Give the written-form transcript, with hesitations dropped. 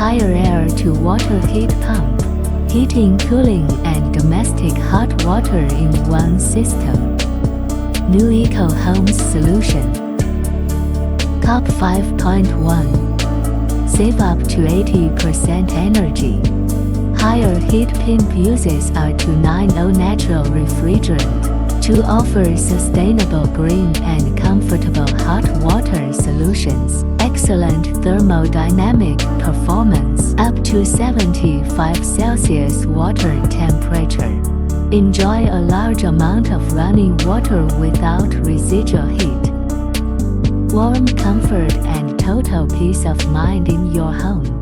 higher air-to-water heat pump, heating, cooling, and domestic hot water in one system. New Eco Homes Solution. COP 5.1. Save up to 80% energy. Higher heat pump uses R290 Natural Refrigerant to offer sustainable green and comfortable hot water solutions. Excellent thermodynamic performance up to 75 Celsius water temperature. Enjoy a large amount of running water without residual heat. Warm comfort and total peace of mind in your home.